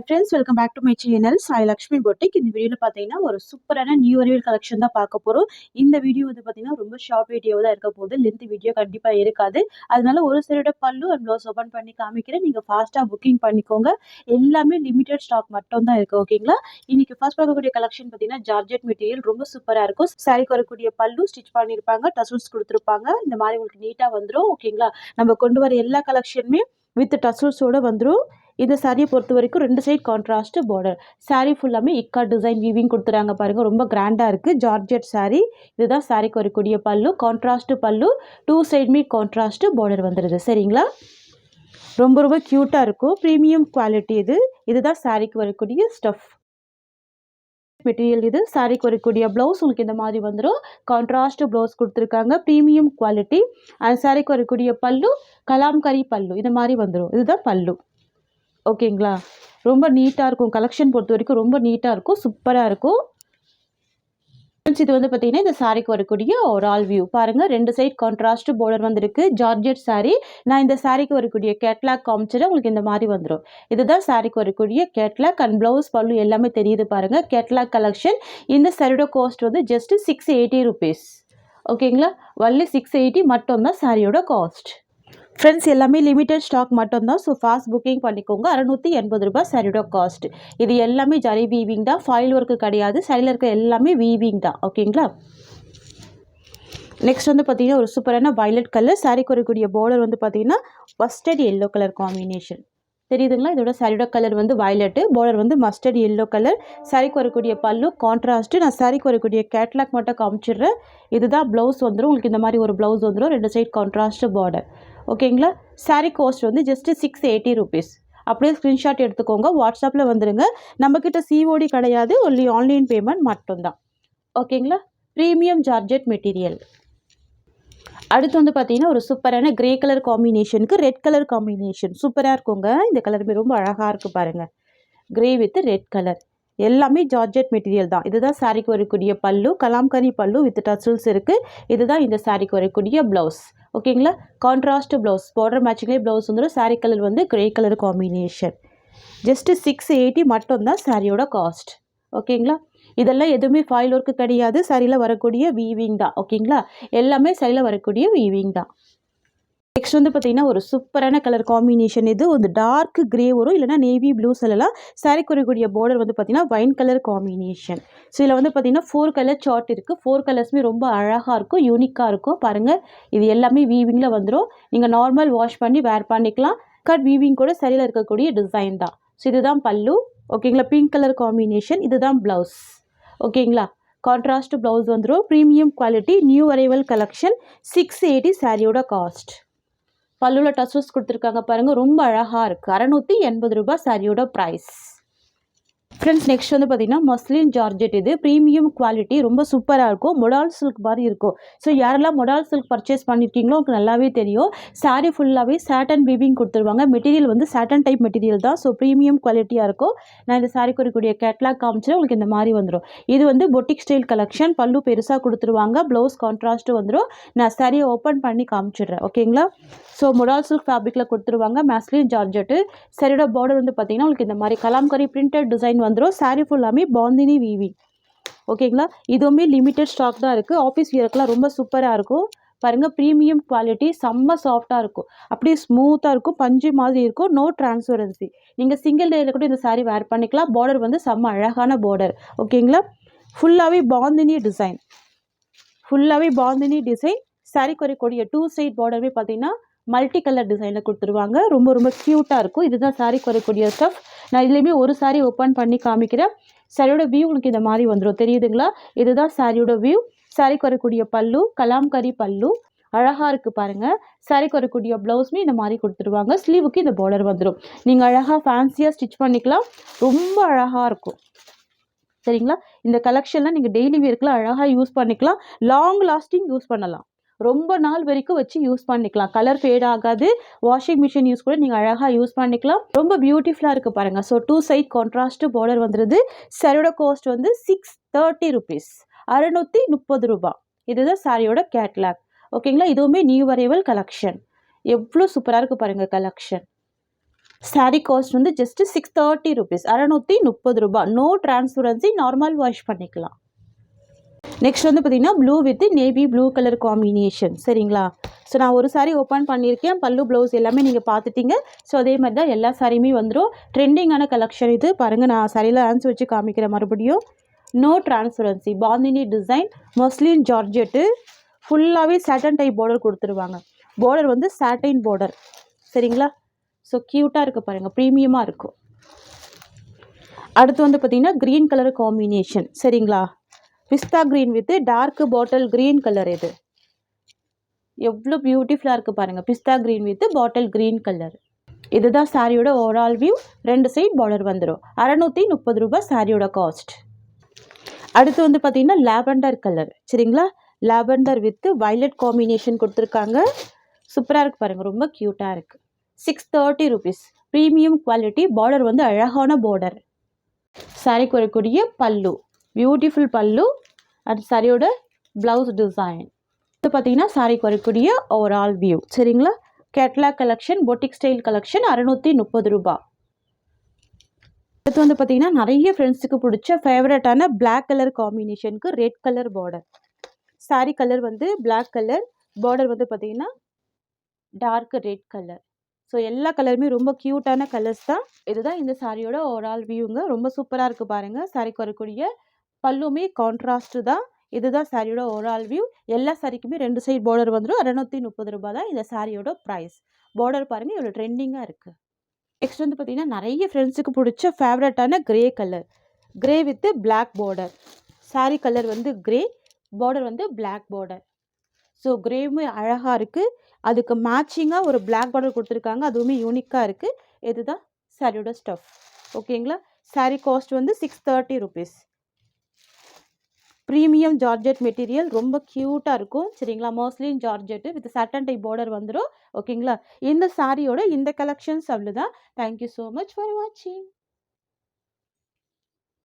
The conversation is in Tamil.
Friends welcome back to my channel Sai Lakshmi boutique. இந்த வீடியோவில் பார்த்தீங்கன்னா ஒரு சூப்பரான நியூ அரைவல் கலெக்ஷன் தான் பார்க்க போகிறோம். இந்த வீடியோ வந்து பார்த்தீங்கன்னா ரொம்ப ஷார்ட் வீடியோ தான் இருக்க போகுது. லென்த் வீடியோ கண்டிப்பாக இருக்காது. அதனால ஒரு சைடோட பல்லு அண்ட் ப்ளவுஸ் ஓப்பன் பண்ணி காமிக்கிறேன். நீங்கள் ஃபாஸ்ட்டாக புக்கிங் பண்ணிக்கோங்க. எல்லாமே லிமிடெட் ஸ்டாக் மட்டும் தான் இருக்குது. ஓகேங்களா? இன்னைக்கு ஃபர்ஸ்ட் பார்க்கக்கூடிய கலெக்ஷன் பார்த்தீங்கன்னா ஜார்ஜெட் மெட்டீரியல் ரொம்ப சூப்பராக இருக்கும். சாரிக்கு வரக்கூடிய பல்லு ஸ்டிச் பண்ணியிருப்பாங்க, டசல்ஸ் கொடுத்துருப்பாங்க. இந்த மாதிரி உங்களுக்கு நீட்டாக வந்துடும். ஓகேங்களா? நம்ம கொண்டு வர எல்லா கலெக்ஷனுமே வித் டசல்ஸோட வந்துடும். இந்த சாரியை பொறுத்த வரைக்கும் 2 சைட் கான்ட்ராஸ்ட் பார்டர். சாரி ஃபுல்லாமே இக்கா டிசைன் வீவிங் கொடுத்துறாங்க பாருங்க. ரொம்ப கிராண்டா இருக்கு. Georgette sorry. இதுதான் சாரிக்கு வரக்கூடிய பல்லு. கான்ட்ராஸ்ட் பல்லு. 2 சைடுமே கான்ட்ராஸ்ட் பார்டர் வந்துடுது. சரிங்களா? ரொம்ப ரொம்ப கியூட்டா இருக்கும். ப்ரீமியம் குவாலிட்டி இது. இதுதான் சாரிக்கு வரக்கூடிய ஸ்டஃப் மெட்டீரியல். இது சாரிக்கு வரக்கூடிய ப்ளவுஸ் உங்களுக்கு இந்த மாதிரி வந்துடும். கான்ட்ராஸ்ட் ப்ளவுஸ் கொடுத்துருக்காங்க. Premium quality. அந்த சாரிக்கு வரக்கூடிய பல்லு கலாம்கரி பல்லு இந்த மாதிரி வந்துடும். இதுதான் பல்லு. ஓகேங்களா? ரொம்ப நீட்டாக இருக்கும். கலெக்ஷன் பொறுத்த வரைக்கும் ரொம்ப நீட்டாக இருக்கும். சூப்பராக இருக்கும். இது வந்து பார்த்தீங்கன்னா இந்த சாரிக்கு வரக்கூடிய ஒரு ஆல் வியூ பாருங்கள். 2 சைட் கான்ட்ராஸ்ட் பார்டர் வந்துருக்கு. Georgette sorry. நான் இந்த சாரிக்கு வரக்கூடிய கேட்லாக் காமிச்சிட உங்களுக்கு இந்த மாதிரி வந்துடும். இதுதான் சாரிக்கு வரக்கூடிய கேட்லாக் அண்ட் ப்ளவுஸ் பல்லு எல்லாமே தெரியுது பாருங்கள். Catalogue collection. இந்த சாரியோட காஸ்ட் வந்து ஜஸ்ட் 680 rupees. ஓகேங்களா? ஒன்லி 680 மட்டும் தான் சாரியோட காஸ்ட். ஃப்ரெண்ட்ஸ் எல்லாமே லிமிடெட் ஸ்டாக் மட்டும்தான். ஸோ ஃபாஸ்ட் புக்கிங் பண்ணிக்கோங்க. 680 ரூபாய் சாரியோட காஸ்ட். இது எல்லாமே ஜரி வீவிங் தான். ஃபாயில் ஒர்க்கு கிடையாது. சரியில் இருக்க எல்லாமே வீவிங் தான். ஓகேங்களா? நெக்ஸ்ட் வந்து பார்த்தீங்கன்னா ஒரு சூப்பரான வயலட் கலர். சாரிக்கு வரக்கூடிய பார்டர் வந்து பார்த்தீங்கன்னா மஸ்டர்ட் எல்லோ கலர் காம்பினேஷன் தெரியுதுங்களா? இதோட சாரியோட கலர் வந்து வயலட்டு, பார்டர் வந்து மஸ்டர்ட் எல்லோ கலர். சாரிக்கு வரக்கூடிய பல்லு கான்ட்ராஸ்ட்டு. நான் சாரிக்கு வரக்கூடிய கேட்லாக் மட்டும் காமிச்சிடுறேன். இதுதான் ப்ளவுஸ் வந்துடும். உங்களுக்கு இந்த மாதிரி ஒரு ப்ளவுஸ் வந்துடும். 2 சைட் கான்ட்ராஸ்ட் பார்டர். ஓகேங்களா? சாரீ காஸ்ட் வந்து ஜஸ்ட் 680 rupees. அப்படியே ஸ்க்ரீன்ஷாட் எடுத்துக்கோங்க. வாட்ஸ்அப்பில் வந்துடுங்க. நம்மக்கிட்ட சிஓடி கிடையாது. ஒன்லி ஆன்லைன் பேமெண்ட் மட்டும்தான். ஓகேங்களா? Premium georgette material. அடுத்து வந்து பார்த்தீங்கன்னா ஒரு சூப்பரான கிரே கலர் காம்பினேஷனுக்கு ரெட் கலர் காம்பினேஷன் சூப்பராக இருக்குங்க. இந்த கலருமே ரொம்ப அழகாக இருக்குது பாருங்கள். Grey with red colour. எல்லாமே ஜார்ஜெட் மெட்டீரியல் தான். இதுதான் சாரிக்கு வரக்கூடிய பல்லு. கலாம்கரி பல்லு வித் டசல்ஸ் இருக்குது. இதுதான் இந்த சாரிக்கு வரக்கூடிய ப்ளவுஸ். ஓகேங்களா? Contrast blouse. பார்டர் மேட்சிங்லேயே ப்ளவுஸ் வந்துடும். சாரி கலர் வந்து கிரே கலர் காம்பினேஷன். ஜஸ்ட்டு 680 மட்டும்தான் சாரியோட காஸ்ட். ஓகேங்களா? இதெல்லாம் எதுவுமே ஃபாயில் ஒர்க்கு கிடையாது. சாரியில் வரக்கூடிய வீவிங் தான். ஓகேங்களா? எல்லாமே சாரியில் வரக்கூடிய வீவிங் தான். நெக்ஸ்ட் வந்து பார்த்தீங்கன்னா ஒரு சூப்பரான கலர் காம்பினேஷன். இது வந்து டார்க் கிரே வரும், இல்லைனா நேவி ப்ளூ சொல்லலாம். சாரி குறிக்கூடிய பார்டர் வந்து பார்த்தீங்கன்னா வைன் கலர் காம்பினேஷன். ஸோ இதில் வந்து பார்த்தீங்கன்னா 4 கலர் சார்ட் இருக்குது. 4 கலர்ஸுமே ரொம்ப அழகாக இருக்கும், யூனிக்காக இருக்கும். பாருங்கள், இது எல்லாமே வீவிங்கில் வந்துடும். நீங்கள் நார்மல் வாஷ் பண்ணி வேர் பண்ணிக்கலாம். கட் வீவிங் கூட சரியில் இருக்கக்கூடிய டிசைன் தான். ஸோ இதுதான் பல்லு. ஓகேங்களா? Pink colour combination. இதுதான் ப்ளவுஸ். ஓகேங்களா? கான்ட்ராஸ்ட் ப்ளவுஸ் வந்துடும். Premium quality new arrival collection. 680 சாரியோட காஸ்ட். பல்லுவில் டசல்ஸ் கொடுத்துருக்காங்க பாருங்கள். ரொம்ப அழகாக இருக்குது. 680 ரூபாய் சாரியோட ப்ரைஸ். ஃப்ரெண்ட்ஸ் நெக்ஸ்ட் வந்து பார்த்தீங்கன்னா மஸ்லின் ஜார்ஜெட். இது ப்ரீமியம் குவாலிட்டி. ரொம்ப சூப்பராக இருக்கும். மொடால் சில்க் மாதிரி இருக்கும். ஸோ யாரெல்லாம் மொடால் சில்க் பர்ச்சேஸ் பண்ணியிருக்கீங்களோ உங்களுக்கு நல்லாவே தெரியும். சாரீ ஃபுல்லாகவே சாட்டன் வீவிங் கொடுத்துருவாங்க. மெட்டீரியல் வந்து சாட்டன் டைப் மெட்டீரியல் தான். ஸோ ப்ரீமியம் குவாலிட்டியாக இருக்கும். நான் இந்த சாரீ குறிக்கூடிய கேட்லாக் காமிச்சு உங்களுக்கு இந்த மாதிரி வந்துடும். இது வந்து பொட்டிக் ஸ்டைல் கலெக்ஷன். பல்லு பெருசாக கொடுத்துருவாங்க. ப்ளவுஸ் கான்ட்ராஸ்ட்டு வந்துடும். நான் சாரியை ஓப்பன் பண்ணி காமிச்சிடுறேன். ஓகேங்களா? ஸோ மொடால் சில்க் ஃபேப்ரிக்கில் கொடுத்துருவாங்க. Muslin georgette. சரியோட பார்டர் வந்து பார்த்தீங்கன்னா உங்களுக்கு இந்த மாதிரி கலாம்கரி பிரிண்டட் டிசைன் வந்துடும். சாரீ ஃபுல்லாமே பாந்தினி வீவிங். ஓகேங்களா? இதுவுமே லிமிட்டட் ஸ்டாக் தான் இருக்குது. ஆஃபீஸ் வியருக்குலாம் ரொம்ப சூப்பராக இருக்கும். பாருங்கள், ப்ரீமியம் குவாலிட்டி. செம்ம சாஃப்டாக இருக்கும். அப்படியே ஸ்மூத்தாக இருக்கும். பஞ்சு மாதிரி இருக்கும். No transparency. நீங்கள் சிங்கிள் டேயில் கூட இந்த சாரீ வேர் பண்ணிக்கலாம். பார்டர் வந்து செம்ம அழகான பார்டர். ஓகேங்களா? ஃபுல்லாகவே பாந்தினி டிசைன். ஃபுல்லாகவே பாந்தினி டிசைன். சாரீ குறைக்கூடிய 2 சைட் பார்டருமே பார்த்தீங்கன்னா மல்டி கலர் டிசைனில் கொடுத்துருவாங்க. ரொம்ப ரொம்ப க்யூட்டாக இருக்கும். இதுதான் சாரீ குறைக்கூடிய ஸ்டஃப். நான் இதுலேயுமே ஒரு சாரீ ஓப்பன் பண்ணி காமிக்கிறேன். சாரியோட வியூ உங்களுக்கு இந்த மாதிரி வந்துடும். தெரியுதுங்களா? இதுதான் சாரியோட வியூ. சாரீ குறைக்கூடிய பல்லு கலாம்கரி பல்லு. அழகாக இருக்குது பாருங்கள். சாரீ குறைக்கூடிய ப்ளவுஸுமே இந்த மாதிரி கொடுத்துருவாங்க. ஸ்லீவுக்கு இந்த பார்டர் வந்துடும். நீங்கள் அழகாக ஃபேன்சியாக ஸ்டிச் பண்ணிக்கலாம். ரொம்ப அழகாக இருக்கும். சரிங்களா? இந்த கலெக்ஷன்லாம் நீங்கள் டெய்லி வேர்க்குலாம் அழகாக யூஸ் பண்ணிக்கலாம். லாங் லாஸ்டிங் யூஸ் பண்ணலாம். ரொம்ப நாள் வரைக்கும் வச்சு யூஸ் பண்ணிக்கலாம். கலர் ஃபேட் ஆகாது. வாஷிங் மிஷின் யூஸ் கூட நீங்கள் அழகாக யூஸ் பண்ணிக்கலாம். ரொம்ப பியூட்டிஃபுல்லாக இருக்குது பாருங்கள். ஸோ 2 சைட் கான்ட்ராஸ்ட் பார்டர் வந்துடுது. சாரியோட காஸ்ட் வந்து 630 rupees. 630 ரூபாய். இதுதான் சாரியோட கேட்லாக். ஓகேங்களா? இதுவுமே நியூ அரைவல் கலெக்ஷன். எவ்வளோ சூப்பராக இருக்குது பாருங்கள் கலெக்ஷன். சாரீ காஸ்ட் வந்து ஜஸ்ட் 630 ருபீஸ், 630 ரூபாய். நோ டிரான்ஸ்பரன்சி, நார்மல் வாஷ் பண்ணிக்கலாம். நெக்ஸ்ட் வந்து பார்த்தீங்கன்னா blue with navy blue colour combination. சரிங்களா? ஸோ நான் ஒரு சாரீ ஓப்பன் பண்ணியிருக்கேன். பல்லு ப்ளவுஸ் எல்லாமே நீங்கள் பார்த்துட்டீங்க. ஸோ அதே மாதிரி தான் எல்லா சாரியுமே வந்துடும். ட்ரெண்டிங்கான கலெக்ஷன் இது. பாருங்கள், நான் சாரியில் ஆன்ஸ் வச்சு காமிக்கிறேன் மறுபடியும். No transparency, bandhani design, muslin georgette, ஃபுல்லாகவே சாட்டன் டைப் பார்டர் கொடுத்துருவாங்க. பார்டர் வந்து சாட்டைன் பார்டர். சரிங்களா? ஸோ க்யூட்டாக இருக்குது பாருங்கள், ப்ரீமியமாக இருக்கும். அடுத்து வந்து பார்த்திங்கன்னா க்ரீன் கலர் காம்பினேஷன். சரிங்களா? Pista green with dark bottle green colour. இது எவ்வளோ பியூட்டிஃபுல்லாக இருக்குது பாருங்கள். Pista green with bottle green colour. இதுதான் சாரியோட ஓவரால் வியூ. 2 சைட் பார்டர் வந்துடும். 630 ரூபாய் சாரியோட காஸ்ட். அடுத்து வந்து பார்த்திங்கன்னா லாவெண்டர் கலர். சரிங்களா? லாவெண்டர் வித் வயலட் காம்பினேஷன் கொடுத்துருக்காங்க. சூப்பராக இருக்குது பாருங்கள், ரொம்ப க்யூட்டாக இருக்குது. 630 ருபீஸ். Premium quality. பார்டர் வந்து அழகான பார்டர். சாரிக்கு வரக்கூடிய பல்லு, பியூட்டிஃபுல் பல்லு. அது சாரியோட ப்ளவுஸ் டிசைன். இது பார்த்தீங்கன்னா சாரிக்கு வரக்கூடிய ஓவரால் வியூ. சரிங்களா? Catalogue collection, boutique style collection, 630 ரூபாய். அடுத்து வந்து பார்த்தீங்கன்னா நிறைய ஃப்ரெண்ட்ஸுக்கு பிடிச்ச ஃபேவரட்டான பிளாக் கலர் காம்பினேஷனுக்கு red colour border. Sari colour வந்து பிளாக் கலர், பார்டர் வந்து பார்த்தீங்கன்னா டார்க் ரெட் கலர். ஸோ எல்லா கலருமே ரொம்ப க்யூட்டான கலர்ஸ் தான். இதுதான் இந்த சாரியோட ஓவரால் வியூங்க. ரொம்ப சூப்பராக இருக்குது பாருங்கள். சாரிக்கு வரக்கூடிய பல்லுமே கான்ட்ராஸ்ட் தான். இதுதான் சாரியோட ஓவரால் வியூ. எல்லா சாரிக்குமே 2 சைட் பார்டர் வந்துடும். 630 ரூபாய் தான் இந்த சாரியோட ப்ரைஸ். பார்டர் பாருங்கள், இவ்வளோ ட்ரெண்டிங்காக இருக்குது. நெக்ஸ்ட் வந்து பார்த்திங்கன்னா நிறைய ஃப்ரெண்ட்ஸுக்கு பிடிச்ச ஃபேவரட்டான grey colour. Grey with black border. Sari colour வந்து க்ரே, பார்டர் வந்து பிளாக் பார்டர். ஸோ க்ரேவுமே அழகாக இருக்குது. அதுக்கு மேட்சிங்காக ஒரு பிளாக் பார்டர் கொடுத்துருக்காங்க. அதுவுமே யூனிக்காக இருக்குது. இதுதான் சாரியோட ஸ்டஃப். ஓகேங்களா? சாரி காஸ்ட் வந்து 630 ருபீஸ். ப்ரீமியம் ஜார்ஜெட் மெட்டீரியல், ரொம்ப க்யூட்டாக இருக்கும். சரிங்களா? Muslin georgette with satin type border வந்துடும். ஓகேங்களா? இந்த சாரியோட இந்த கலெக்ஷன்ஸ் அவ்வளோதான். தேங்க்யூ ஸோ மச் ஃபார் வாட்சிங்.